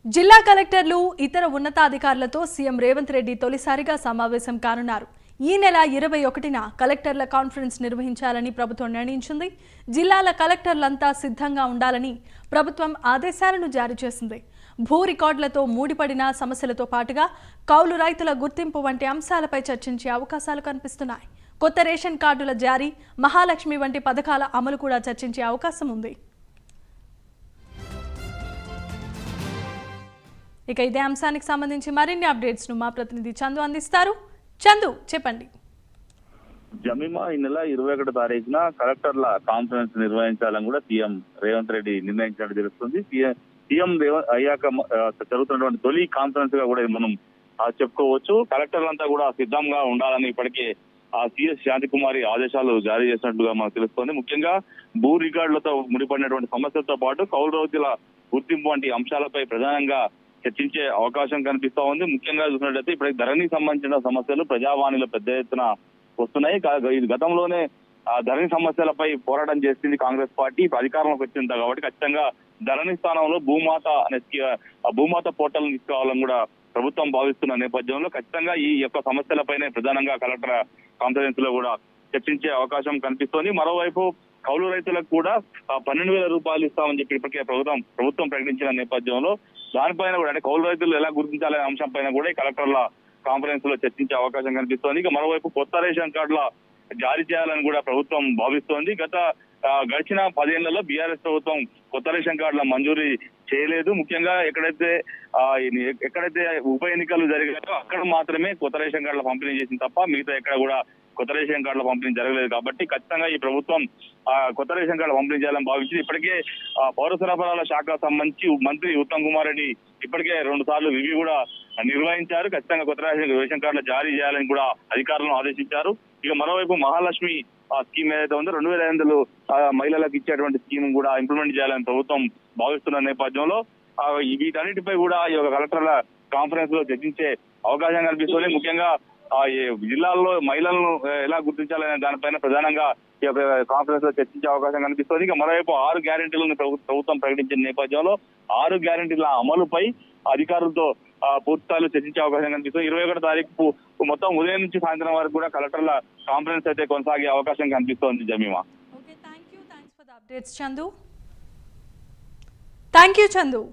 జిల్లా కలెక్టర్లు ఇతర ఉన్నతాధికారులతో సీఎం రేవంత్ రెడ్డి తొలిసారిగా సమావేశం కానున్నారు. ఈ నెల 21న కలెక్టర్ల కాన్ఫరెన్స్ నిర్వహించాలని ప్రభుత్వం నిర్ణయించింది. జిల్లాల కలెక్టర్లంతా సిద్ధంగా ఉండాలని ప్రభుత్వం ఆదేశాలను జారీ చేసింది. భూ రికార్డులతో మూడిపడిన సమస్యలతో పాటుగా కౌలు రైతుల గుర్తింపు వంటి అంశాలపై చర్చించే అవకాశాలు కనిపిస్తున్నాయి. కొత్త రేషన్ కార్డుల జారీ, మహాలక్ష్మి వంటి పథకాల అమలు కూడా చర్చించే అవకాశం ఉంది. ఇక ఇదే అంశానికి సంబంధించి మరిన్ని అప్డేట్స్ ను మా ప్రతినిధి చందు అందిస్తారు. చందు, చెప్పండి. జమీమా ఈ నెల 21 తారీఖున కలెక్టర్ల కాన్ఫరెన్స్ నిర్వహించాలని కూడా సీఎం రేవంత్ రెడ్డి నిర్ణయించినట్టు తెలుస్తుంది. సీఎం రేవంత్ అయ్యాక జరుగుతున్నటువంటి తొలి కాన్ఫరెన్స్ గా కూడా మనం చెప్పుకోవచ్చు. కలెక్టర్లంతా కూడా సిద్ధంగా ఉండాలని ఇప్పటికే సిఎస్ శాంతికుమారి ఆదేశాలు జారీ చేసినట్టుగా మనకు తెలుస్తోంది. ముఖ్యంగా భూ రికార్డులతో ముడిపడినటువంటి సమస్యలతో పాటు కౌలు రైతుల గుర్తింపు వంటి అంశాలపై ప్రధానంగా చర్చించే అవకాశం కనిపిస్తా ఉంది. ముఖ్యంగా చూసినట్లయితే ఇప్పటికి ధరణికి సంబంధించిన సమస్యలు ప్రజావాణిలో పెద్ద ఎత్తున వస్తున్నాయి. గతంలోనే ధరణి సమస్యలపై పోరాటం చేసింది కాంగ్రెస్ పార్టీ. అధికారంలోకి వచ్చింది కాబట్టి ఖచ్చితంగా ధరణి స్థానంలో భూమాత పోర్టల్ తీసుకోవాలని కూడా ప్రభుత్వం భావిస్తున్న నేపథ్యంలో ఖచ్చితంగా ఈ యొక్క సమస్యలపైనే ప్రధానంగా కలెక్టర్ కాన్ఫరెన్స్ లో కూడా చర్చించే అవకాశం కనిపిస్తోంది. మరోవైపు కౌలు రైతులకు కూడా 12,000 రూపాయలు ఇస్తామని చెప్పి ఇప్పటికే ప్రభుత్వం ప్రకటించిన నేపథ్యంలో దానిపైన కూడా అంటే కౌలు రైతులు ఎలా గుర్తించాలనే అంశం పైన కూడా కలెక్టర్ల కాన్ఫరెన్స్ లో చర్చించే అవకాశం కనిపిస్తోంది. ఇక మరోవైపు కొత్త రేషన్ కార్డుల జారీ చేయాలని కూడా ప్రభుత్వం భావిస్తోంది. గడిచిన 10 ఏళ్లలో బీఆర్ఎస్ ప్రభుత్వం కొత్త రేషన్ కార్డుల మంజూరీ చేయలేదు. ముఖ్యంగా ఎక్కడైతే ఉప ఎన్నికలు జరిగాయో అక్కడ మాత్రమే కొత్త రేషన్ కార్డుల పంపిణీ చేసింది తప్ప మిగతా ఎక్కడ కూడా కొత్త రేషన్ కార్డుల పంపిణీ జరగలేదు. కాబట్టి ఖచ్చితంగా ఈ ప్రభుత్వం కొత్త రేషన్ కార్డుల పంపిణీ చేయాలని భావించింది. ఇప్పటికే పౌర సరఫరాల శాఖ సంబంధించి మంత్రి ఉత్తమ్ కుమార్ రెడ్డి ఇప్పటికే 2 సార్లు రివ్యూ కూడా నిర్వహించారు. ఖచ్చితంగా కొత్త రేషన్ కార్డులు జారీ చేయాలని కూడా అధికారులను ఆదేశించారు. ఇక మరోవైపు మహాలక్ష్మి స్కీమ్ ఏదైతే ఉందో 2,500 మహిళలకు ఇచ్చేటువంటి స్కీమ్ కూడా ఇంప్లిమెంట్ చేయాలని ప్రభుత్వం భావిస్తున్న నేపథ్యంలో వీటన్నిటిపై కూడా ఈ యొక్క కలెక్టర్ల కాన్ఫరెన్స్ లో చర్చించే అవకాశం కనిపిస్తుంది. ముఖ్యంగా జిల్లాల్లో మహిళలను ఎలా గుర్తించాలనే దానిపైన ప్రధానంగా ఈ యొక్క కాన్ఫరెన్స్ లో చర్చించే అవకాశం కనిపిస్తుంది. ఇక మరోవైపు 6 గ్యారెంటీలను ప్రభుత్వం ప్రకటించిన నేపథ్యంలో 6 గ్యారెంటీల అమలుపై అధికారులతో పూర్తిస్థాయిలో చర్చించే అవకాశం కనిపిస్తుంది. 21 తారీఖు మొత్తం ఉదయం నుంచి సాయంత్రం వరకు కూడా కలెక్టర్ల కాన్ఫరెన్స్ అయితే కొనసాగే అవకాశం కనిపిస్తోంది. Jemimah. Thanks for the updates Chandu.